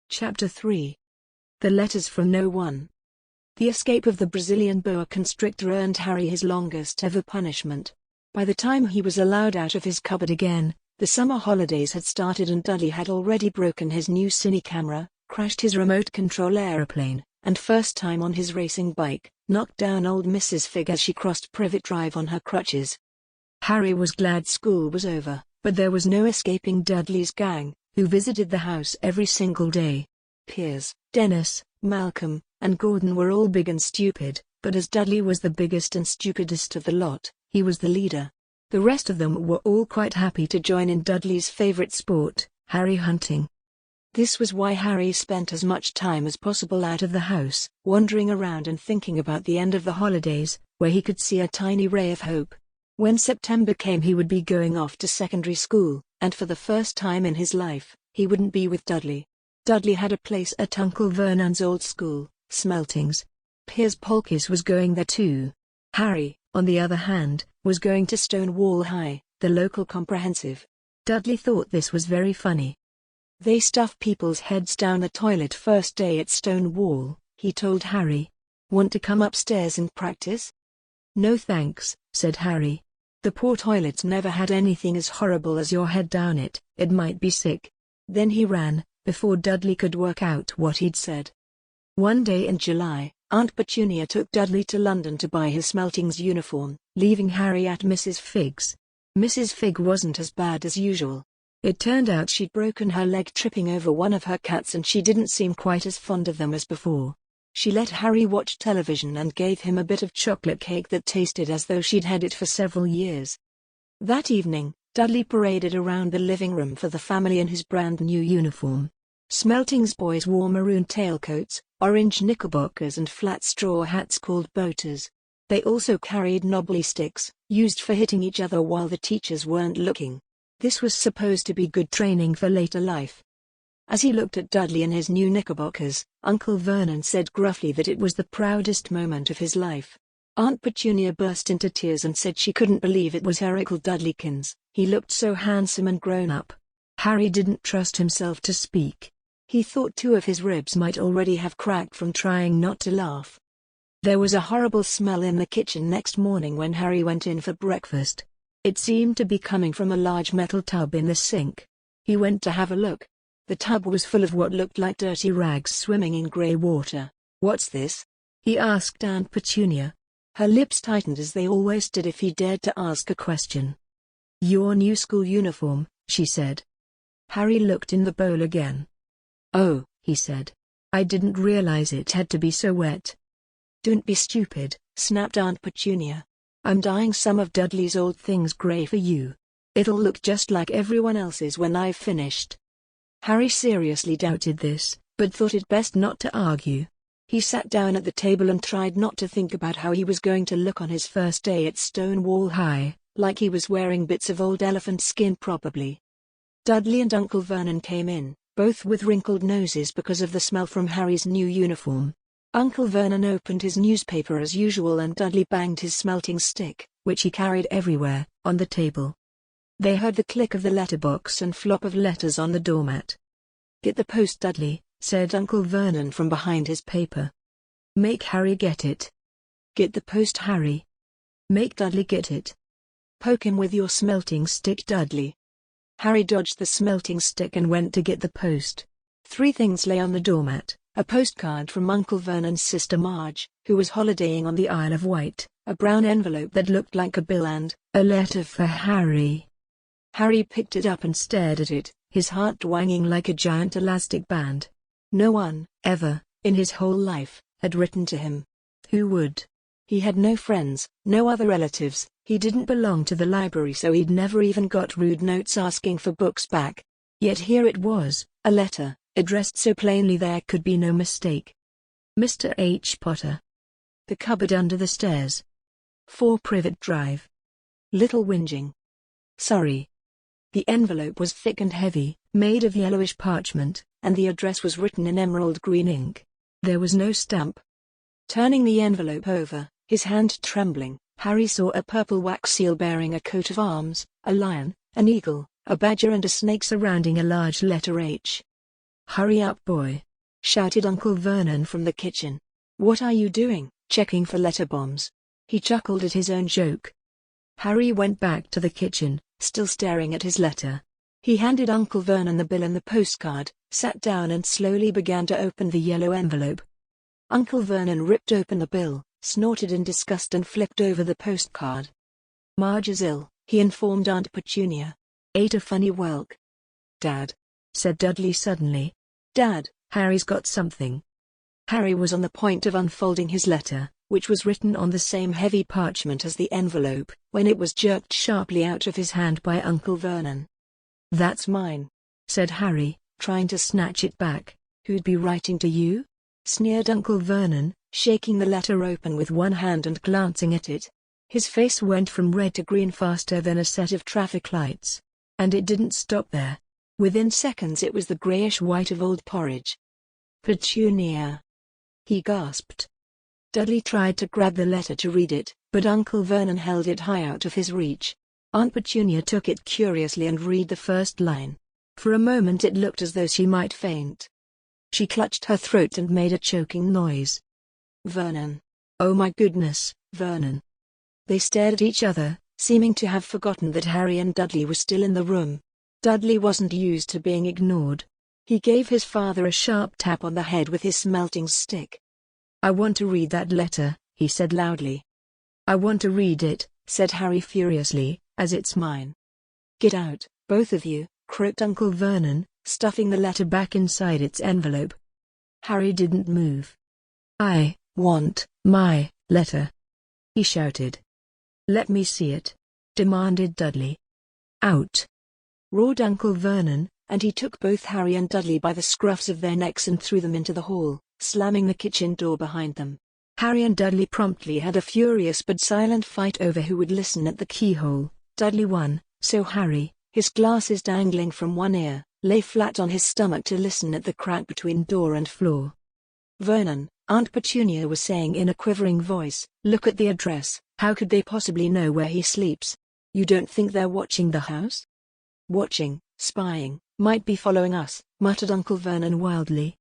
Chapter 3. The Letters from No One. The escape of the Brazilian boa constrictor earned Harry his longest ever punishment. By the time he was allowed out of his cupboard again, the summer holidays had started and Dudley had already broken his new cine camera, crashed his remote control aeroplane, and first time on his racing bike, knocked down old Mrs. Figg as she crossed Privet Drive on her crutches. Harry was glad school was over, but there was no escaping Dudley's gang, who visited the house every single day. Piers, Dennis, Malcolm, and Gordon were all big and stupid, but as Dudley was the biggest and stupidest of the lot, he was the leader. The rest of them were all quite happy to join in Dudley's favorite sport, Harry hunting. This was why Harry spent as much time as possible out of the house, wandering around and thinking about the end of the holidays, where he could see a tiny ray of hope. When September came he would be going off to secondary school, and for the first time in his life, he wouldn't be with Dudley. Dudley had a place at Uncle Vernon's old school, Smeltings. Piers Polkiss was going there too. Harry, on the other hand, was going to Stonewall High, the local comprehensive. Dudley thought this was very funny. They stuff people's heads down the toilet first day at Stonewall, he told Harry. Want to come upstairs and practice? No thanks, said Harry. The poor toilets never had anything as horrible as your head down it might be sick. Then he ran, before Dudley could work out what he'd said. One day in July, Aunt Petunia took Dudley to London to buy his Smeltings uniform, leaving Harry at Mrs. Figg's. Mrs. Figg wasn't as bad as usual. It turned out she'd broken her leg tripping over one of her cats and she didn't seem quite as fond of them as before. She let Harry watch television and gave him a bit of chocolate cake that tasted as though she'd had it for several years. That evening, Dudley paraded around the living room for the family in his brand new uniform. Smeltings boys wore maroon tailcoats, orange knickerbockers and flat straw hats called boaters. They also carried knobbly sticks, used for hitting each other while the teachers weren't looking. This was supposed to be good training for later life. As he looked at Dudley in his new knickerbockers, Uncle Vernon said gruffly that it was the proudest moment of his life. Aunt Petunia burst into tears and said she couldn't believe it was her Uncle Dudleykins, he looked so handsome and grown up. Harry didn't trust himself to speak. He thought two of his ribs might already have cracked from trying not to laugh. There was a horrible smell in the kitchen next morning when Harry went in for breakfast. It seemed to be coming from a large metal tub in the sink. He went to have a look. The tub was full of what looked like dirty rags swimming in grey water. What's this? He asked Aunt Petunia. Her lips tightened as they always did if he dared to ask a question. Your new school uniform, she said. Harry looked in the bowl again. Oh, he said. I didn't realize it had to be so wet. Don't be stupid, snapped Aunt Petunia. I'm dyeing some of Dudley's old things grey for you. It'll look just like everyone else's when I've finished. Harry seriously doubted this, but thought it best not to argue. He sat down at the table and tried not to think about how he was going to look on his first day at Stonewall High, like he was wearing bits of old elephant skin probably. Dudley and Uncle Vernon came in, both with wrinkled noses because of the smell from Harry's new uniform. Uncle Vernon opened his newspaper as usual and Dudley banged his smelting stick, which he carried everywhere, on the table. They heard the click of the letterbox and flop of letters on the doormat. Get the post, Dudley, said Uncle Vernon from behind his paper. Make Harry get it. Get the post, Harry. Make Dudley get it. Poke him with your smelting stick, Dudley. Harry dodged the smelting stick and went to get the post. Three things lay on the doormat: a postcard from Uncle Vernon's sister Marge, who was holidaying on the Isle of Wight, a brown envelope that looked like a bill, and a letter for Harry. Harry picked it up and stared at it, his heart twanging like a giant elastic band. No one, ever, in his whole life, had written to him. Who would? He had no friends, no other relatives, he didn't belong to the library so he'd never even got rude notes asking for books back. Yet here it was, a letter, addressed so plainly there could be no mistake. Mr. H. Potter. The cupboard under the stairs. 4 Privet Drive. Little whinging. Sorry. The envelope was thick and heavy, made of yellowish parchment, and the address was written in emerald green ink. There was no stamp. Turning the envelope over, his hand trembling, Harry saw a purple wax seal bearing a coat of arms, a lion, an eagle, a badger and a snake surrounding a large letter H. "Hurry up, boy!" shouted Uncle Vernon from the kitchen. "What are you doing, checking for letter bombs?" He chuckled at his own joke. Harry went back to the kitchen, still staring at his letter. He handed Uncle Vernon the bill and the postcard, sat down and slowly began to open the yellow envelope. Uncle Vernon ripped open the bill, snorted in disgust and flipped over the postcard. "Marge is ill," he informed Aunt Petunia. "Ate a funny whelk." "Dad," said Dudley suddenly. "Dad, Harry's got something." Harry was on the point of unfolding his letter, which was written on the same heavy parchment as the envelope, when it was jerked sharply out of his hand by Uncle Vernon. "That's mine," said Harry, trying to snatch it back. "Who'd be writing to you?" sneered Uncle Vernon, shaking the letter open with one hand and glancing at it. His face went from red to green faster than a set of traffic lights. And it didn't stop there. Within seconds it was the grayish-white of old porridge. "Petunia," he gasped. Dudley tried to grab the letter to read it, but Uncle Vernon held it high out of his reach. Aunt Petunia took it curiously and read the first line. For a moment it looked as though she might faint. She clutched her throat and made a choking noise. "Vernon. Oh my goodness, Vernon." They stared at each other, seeming to have forgotten that Harry and Dudley were still in the room. Dudley wasn't used to being ignored. He gave his father a sharp tap on the head with his smelting stick. "I want to read that letter," he said loudly. "I want to read it," said Harry furiously, "as it's mine." "Get out, both of you," croaked Uncle Vernon, stuffing the letter back inside its envelope. Harry didn't move. "I want my letter," he shouted. "Let me see it," demanded Dudley. "Out!" roared Uncle Vernon, and he took both Harry and Dudley by the scruffs of their necks and threw them into the hall, slamming the kitchen door behind them. Harry and Dudley promptly had a furious but silent fight over who would listen at the keyhole. Dudley won, so Harry, his glasses dangling from one ear, lay flat on his stomach to listen at the crack between door and floor. "Vernon," Aunt Petunia was saying in a quivering voice, "look at the address. How could they possibly know where he sleeps? You don't think they're watching the house?" "Watching, spying, might be following us," muttered Uncle Vernon wildly.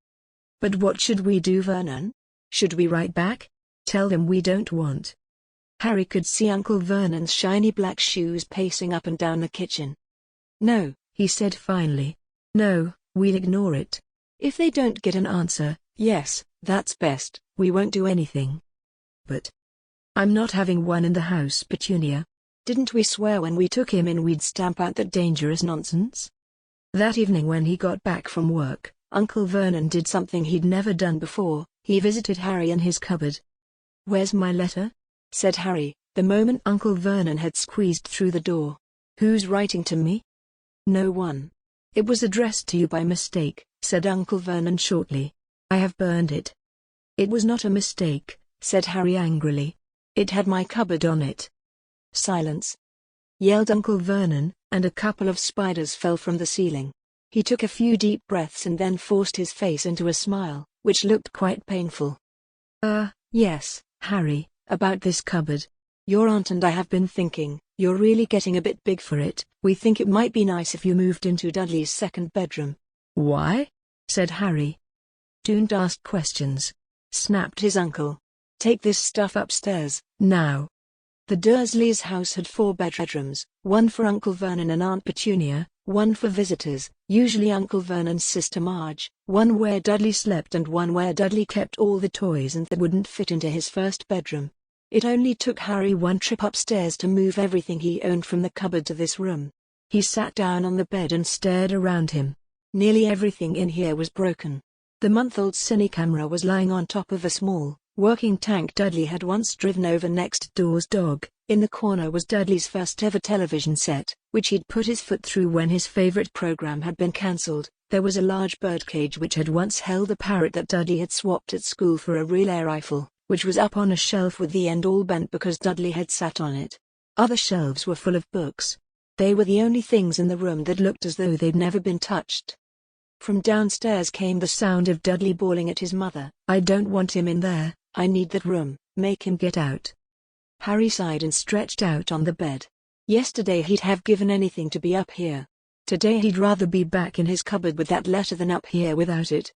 "But what should we do, Vernon? Should we write back? Tell them we don't want?" Harry could see Uncle Vernon's shiny black shoes pacing up and down the kitchen. "No," he said finally. "No, we'll ignore it. If they don't get an answer, yes, that's best, we won't do anything." "But I'm not having one in the house, Petunia. Didn't we swear when we took him in we'd stamp out that dangerous nonsense?" That evening when he got back from work, Uncle Vernon did something he'd never done before. He visited Harry in his cupboard. "Where's my letter?" said Harry, the moment Uncle Vernon had squeezed through the door. "Who's writing to me?" "No one. It was addressed to you by mistake," said Uncle Vernon shortly. "I have burned it." "It was not a mistake," said Harry angrily. "It had my cupboard on it." "Silence!" yelled Uncle Vernon, and a couple of spiders fell from the ceiling. He took a few deep breaths and then forced his face into a smile, which looked quite painful. Yes, Harry, about this cupboard. Your aunt and I have been thinking, you're really getting a bit big for it. We think it might be nice if you moved into Dudley's second bedroom." "Why?" said Harry. "Don't ask questions," snapped his uncle. "Take this stuff upstairs, now." The Dursleys' house had 4 bedrooms, one for Uncle Vernon and Aunt Petunia, one for visitors, usually Uncle Vernon's sister Marge, one where Dudley slept and one where Dudley kept all the toys and that wouldn't fit into his first bedroom. It only took Harry one trip upstairs to move everything he owned from the cupboard to this room. He sat down on the bed and stared around him. Nearly everything in here was broken. The month-old cine camera was lying on top of a small, working tank Dudley had once driven over next door's dog. In the corner was Dudley's first ever television set, which he'd put his foot through when his favorite program had been cancelled. There was a large birdcage which had once held a parrot that Dudley had swapped at school for a real air rifle, which was up on a shelf with the end all bent because Dudley had sat on it. Other shelves were full of books. They were the only things in the room that looked as though they'd never been touched. From downstairs came the sound of Dudley bawling at his mother. "I don't want him in there, I need that room, make him get out." Harry sighed and stretched out on the bed. Yesterday he'd have given anything to be up here. Today he'd rather be back in his cupboard with that letter than up here without it.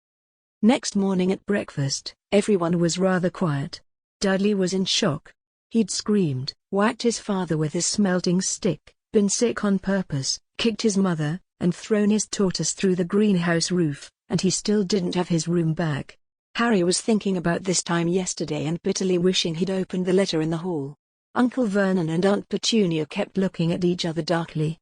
Next morning at breakfast, everyone was rather quiet. Dudley was in shock. He'd screamed, whacked his father with his smelting stick, been sick on purpose, kicked his mother, and thrown his tortoise through the greenhouse roof, and he still didn't have his room back. Harry was thinking about this time yesterday and bitterly wishing he'd opened the letter in the hall. Uncle Vernon and Aunt Petunia kept looking at each other darkly.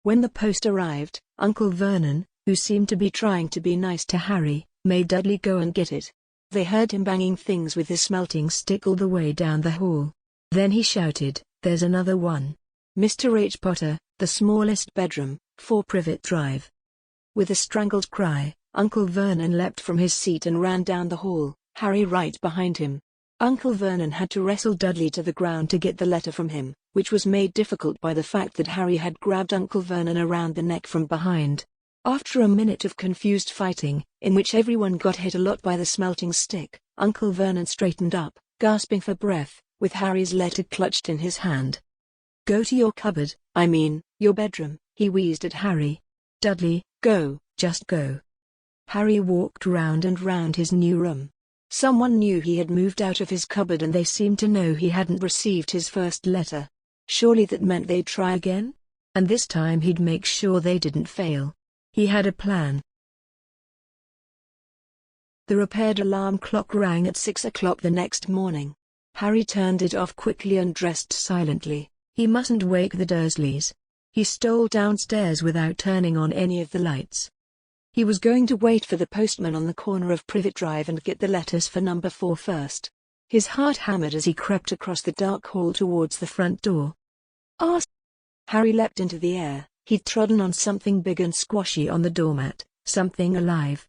When the post arrived, Uncle Vernon, who seemed to be trying to be nice to Harry, made Dudley go and get it. They heard him banging things with his smelting stick all the way down the hall. Then he shouted, "There's another one. Mr. H. Potter, the smallest bedroom, 4 Privet Drive." With a strangled cry, Uncle Vernon leapt from his seat and ran down the hall, Harry right behind him. Uncle Vernon had to wrestle Dudley to the ground to get the letter from him, which was made difficult by the fact that Harry had grabbed Uncle Vernon around the neck from behind. After a minute of confused fighting, in which everyone got hit a lot by the smelting stick, Uncle Vernon straightened up, gasping for breath, with Harry's letter clutched in his hand. "Go to your cupboard, I mean, your bedroom," he wheezed at Harry. "Dudley, go, just go." Harry walked round and round his new room. Someone knew he had moved out of his cupboard and they seemed to know he hadn't received his first letter. Surely that meant they'd try again? And this time he'd make sure they didn't fail. He had a plan. The repaired alarm clock rang at 6 o'clock the next morning. Harry turned it off quickly and dressed silently. He mustn't wake the Dursleys. He stole downstairs without turning on any of the lights. He was going to wait for the postman on the corner of Privet Drive and get the letters for number 4 first. His heart hammered as he crept across the dark hall towards the front door. "Ah!" Harry leapt into the air. He'd trodden on something big and squashy on the doormat, something alive.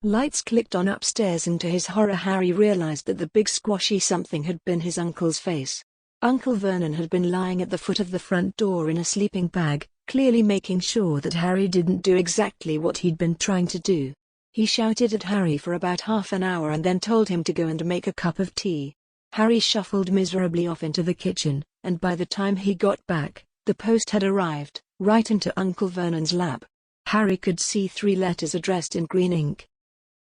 Lights clicked on upstairs and to his horror Harry realized that the big squashy something had been his uncle's face. Uncle Vernon had been lying at the foot of the front door in a sleeping bag, clearly making sure that Harry didn't do exactly what he'd been trying to do. He shouted at Harry for about half an hour and then told him to go and make a cup of tea. Harry shuffled miserably off into the kitchen, and by the time he got back, the post had arrived, right into Uncle Vernon's lap. Harry could see 3 letters addressed in green ink.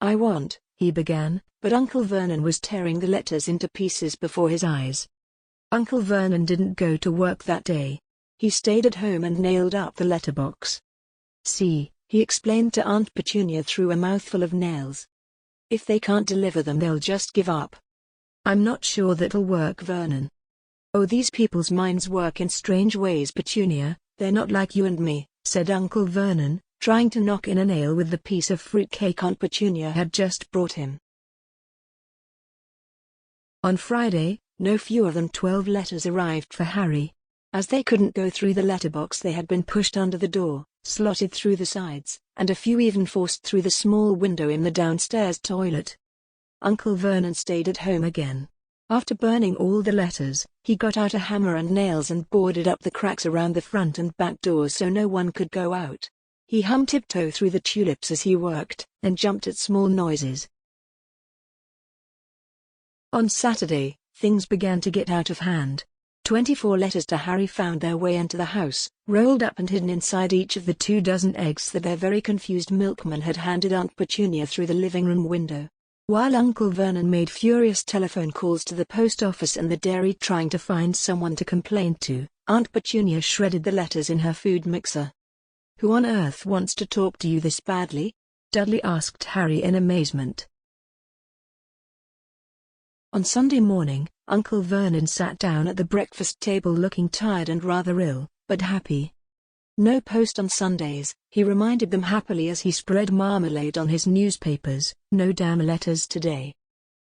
"I want," he began, but Uncle Vernon was tearing the letters into pieces before his eyes. Uncle Vernon didn't go to work that day. He stayed at home and nailed up the letterbox. "See," he explained to Aunt Petunia through a mouthful of nails. "If they can't deliver them they'll just give up." "I'm not sure that'll work, Vernon." "Oh, these people's minds work in strange ways, Petunia, they're not like you and me," said Uncle Vernon, trying to knock in a nail with the piece of fruitcake Aunt Petunia had just brought him. On Friday, no fewer than 12 letters arrived for Harry. As they couldn't go through the letterbox they had been pushed under the door, slotted through the sides, and a few even forced through the small window in the downstairs toilet. Uncle Vernon stayed at home again. After burning all the letters, he got out a hammer and nails and boarded up the cracks around the front and back doors so no one could go out. He hummed tiptoe through the tulips as he worked, and jumped at small noises. On Saturday, things began to get out of hand. 24 letters to Harry found their way into the house, rolled up and hidden inside each of the 24 eggs that their very confused milkman had handed Aunt Petunia through the living room window. While Uncle Vernon made furious telephone calls to the post office and the dairy trying to find someone to complain to, Aunt Petunia shredded the letters in her food mixer. "Who on earth wants to talk to you this badly?" Dudley asked Harry in amazement. On Sunday morning, Uncle Vernon sat down at the breakfast table looking tired and rather ill, but happy. No post on Sundays, he reminded them happily as he spread marmalade on his newspapers. "No damn letters today."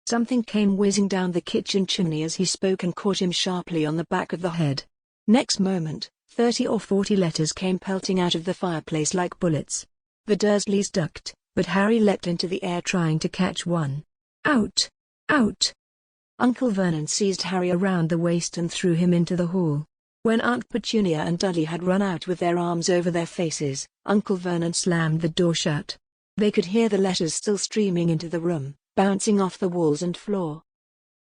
Something came whizzing down the kitchen chimney as he spoke and caught him sharply on the back of the head. Next moment, 30 or 40 letters came pelting out of the fireplace like bullets. The Dursleys ducked, but Harry leapt into the air trying to catch one. "Out! Out!" Uncle Vernon seized Harry around the waist and threw him into the hall. When Aunt Petunia and Dudley had run out with their arms over their faces, Uncle Vernon slammed the door shut. They could hear the letters still streaming into the room, bouncing off the walls and floor.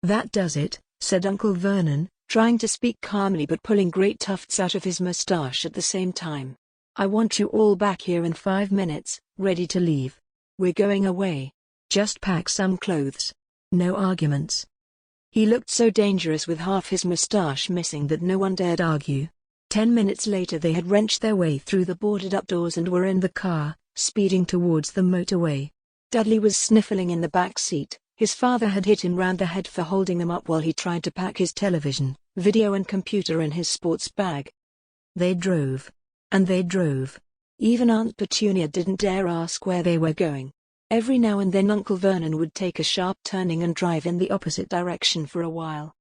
"That does it," said Uncle Vernon, trying to speak calmly but pulling great tufts out of his mustache at the same time. I want you all back here in 5 minutes, ready to leave. We're going away. Just pack some clothes. No arguments. He looked so dangerous with half his moustache missing that no one dared argue. 10 minutes later they had wrenched their way through the boarded-up doors and were in the car, speeding towards the motorway. Dudley was sniffling in the back seat. His father had hit him round the head for holding them up while he tried to pack his television, video and computer in his sports bag. They drove. And they drove. Even Aunt Petunia didn't dare ask where they were going. Every now and then Uncle Vernon would take a sharp turning and drive in the opposite direction for a while.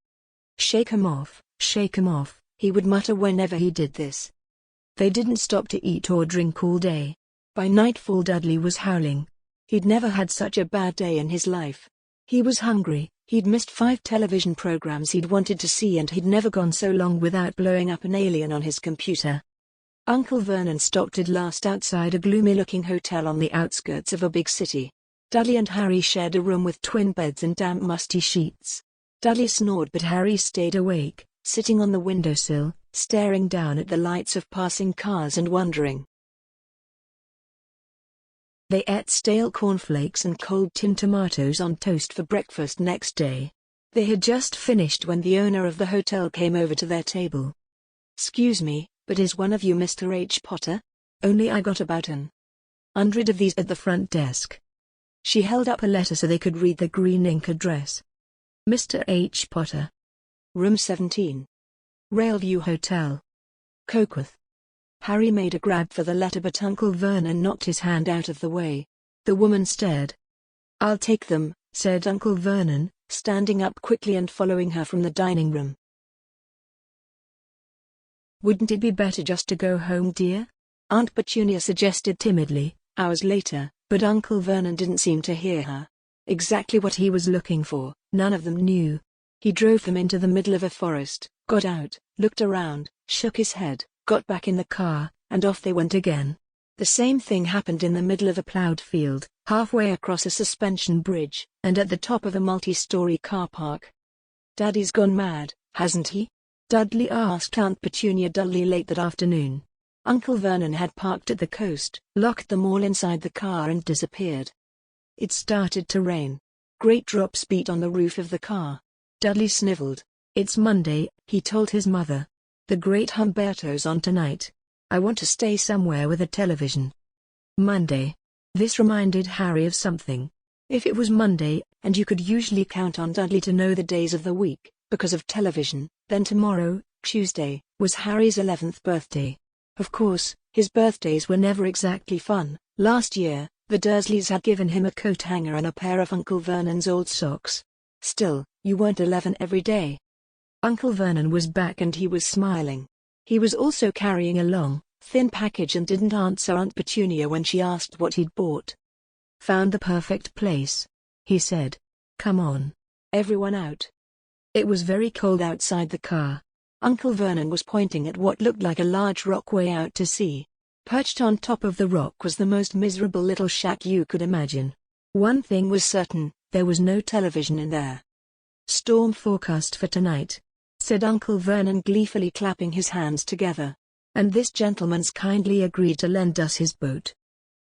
"Shake 'em off, shake 'em off," he would mutter whenever he did this. They didn't stop to eat or drink all day. By nightfall Dudley was howling. He'd never had such a bad day in his life. He was hungry, he'd missed 5 television programs he'd wanted to see and he'd never gone so long without blowing up an alien on his computer. Uncle Vernon stopped at last outside a gloomy-looking hotel on the outskirts of a big city. Dudley and Harry shared a room with twin beds and damp musty sheets. Dudley snored but Harry stayed awake, sitting on the windowsill, staring down at the lights of passing cars and wondering. They ate stale cornflakes and cold tinned tomatoes on toast for breakfast next day. They had just finished when the owner of the hotel came over to their table. "Excuse me, but is one of you Mr. H. Potter? Only I got about 100 of these at the front desk." She held up a letter so they could read the green ink address. "Mr. H. Potter. Room 17. Railview Hotel. Cokeworth." Harry made a grab for the letter but Uncle Vernon knocked his hand out of the way. The woman stared. "I'll take them," said Uncle Vernon, standing up quickly and following her from the dining room. "Wouldn't it be better just to go home, dear?" Aunt Petunia suggested timidly, hours later, but Uncle Vernon didn't seem to hear her. Exactly what he was looking for, none of them knew. He drove them into the middle of a forest, got out, looked around, shook his head, got back in the car, and off they went again. The same thing happened in the middle of a plowed field, halfway across a suspension bridge, and at the top of a multi-story car park. "Daddy's gone mad, hasn't he?" Dudley asked Aunt Petunia dully late that afternoon. Uncle Vernon had parked at the coast, locked them all inside the car and disappeared. It started to rain. Great drops beat on the roof of the car. Dudley sniveled. "It's Monday," he told his mother. "The Great Humberto's on tonight. I want to stay somewhere with a television." Monday. This reminded Harry of something. If it was Monday, and you could usually count on Dudley to know the days of the week, because of television, then tomorrow, Tuesday, was Harry's 11th birthday. Of course, his birthdays were never exactly fun. Last year, the Dursleys had given him a coat hanger and a pair of Uncle Vernon's old socks. Still, you weren't 11 every day. Uncle Vernon was back and he was smiling. He was also carrying a long, thin package and didn't answer Aunt Petunia when she asked what he'd bought. "Found the perfect place," he said. "Come on. Everyone out." It was very cold outside the car. Uncle Vernon was pointing at what looked like a large rock way out to sea. Perched on top of the rock was the most miserable little shack you could imagine. One thing was certain, there was no television in there. "Storm forecast for tonight," said Uncle Vernon gleefully clapping his hands together. "And this gentleman's kindly agreed to lend us his boat."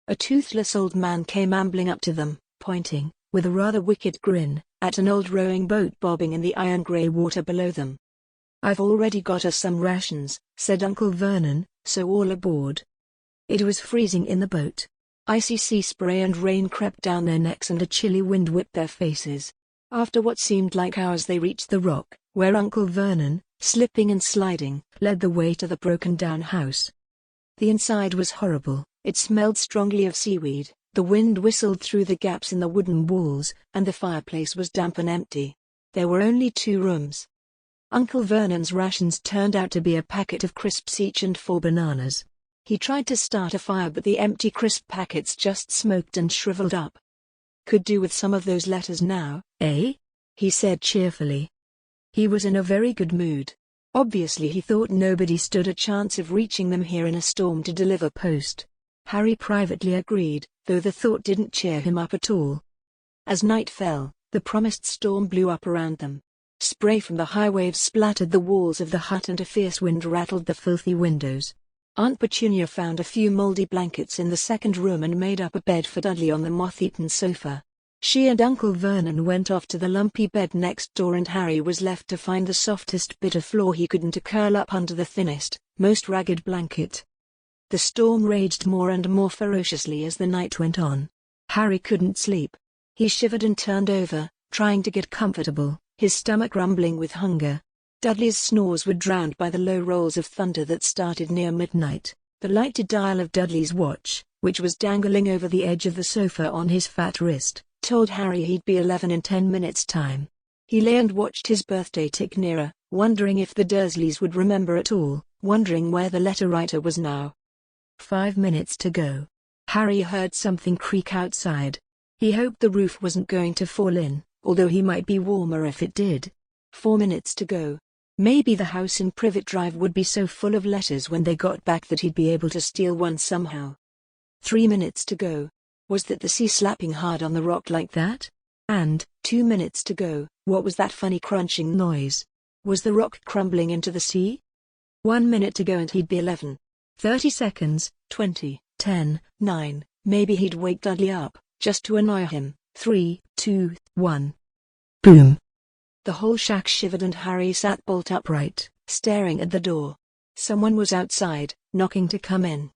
A toothless old man came ambling up to them, pointing, with a rather wicked grin, at an old rowing boat bobbing in the iron-grey water below them. "I've already got us some rations," said Uncle Vernon, "so all aboard." It was freezing in the boat. Icy sea spray and rain crept down their necks and a chilly wind whipped their faces. After what seemed like hours they reached the rock, where Uncle Vernon, slipping and sliding, led the way to the broken-down house. The inside was horrible. It smelled strongly of seaweed, the wind whistled through the gaps in the wooden walls, and the fireplace was damp and empty. There were only 2 rooms. Uncle Vernon's rations turned out to be a packet of crisps each and 4 bananas. He tried to start a fire but the empty crisp packets just smoked and shriveled up. "Could do with some of those letters now, eh?" he said cheerfully. He was in a very good mood. Obviously he thought nobody stood a chance of reaching them here in a storm to deliver post. Harry privately agreed, though the thought didn't cheer him up at all. As night fell, the promised storm blew up around them. Spray from the high waves splattered the walls of the hut and a fierce wind rattled the filthy windows. Aunt Petunia found a few moldy blankets in the second room and made up a bed for Dudley on the moth-eaten sofa. She and Uncle Vernon went off to the lumpy bed next door, and Harry was left to find the softest bit of floor he could and to curl up under the thinnest, most ragged blanket. The storm raged more and more ferociously as the night went on. Harry couldn't sleep. He shivered and turned over, trying to get comfortable, his stomach rumbling with hunger. Dudley's snores were drowned by the low rolls of thunder that started near midnight. The lighted dial of Dudley's watch, which was dangling over the edge of the sofa on his fat wrist, told Harry he'd be 11 in 10 minutes' time. He lay and watched his birthday tick nearer, wondering if the Dursleys would remember at all, wondering where the letter writer was now. 5 minutes to go. Harry heard something creak outside. He hoped the roof wasn't going to fall in, although he might be warmer if it did. 4 minutes to go. Maybe the house in Privet Drive would be so full of letters when they got back that he'd be able to steal one somehow. 3 minutes to go. Was that the sea slapping hard on the rock like that? And, 2 minutes to go, what was that funny crunching noise? Was the rock crumbling into the sea? 1 minute to go and he'd be 11. 30 seconds, 20, 10, 9, maybe he'd wake Dudley up, just to annoy him. 3, 2, 1. Boom. The whole shack shivered and Harry sat bolt upright, staring at the door. Someone was outside, knocking to come in.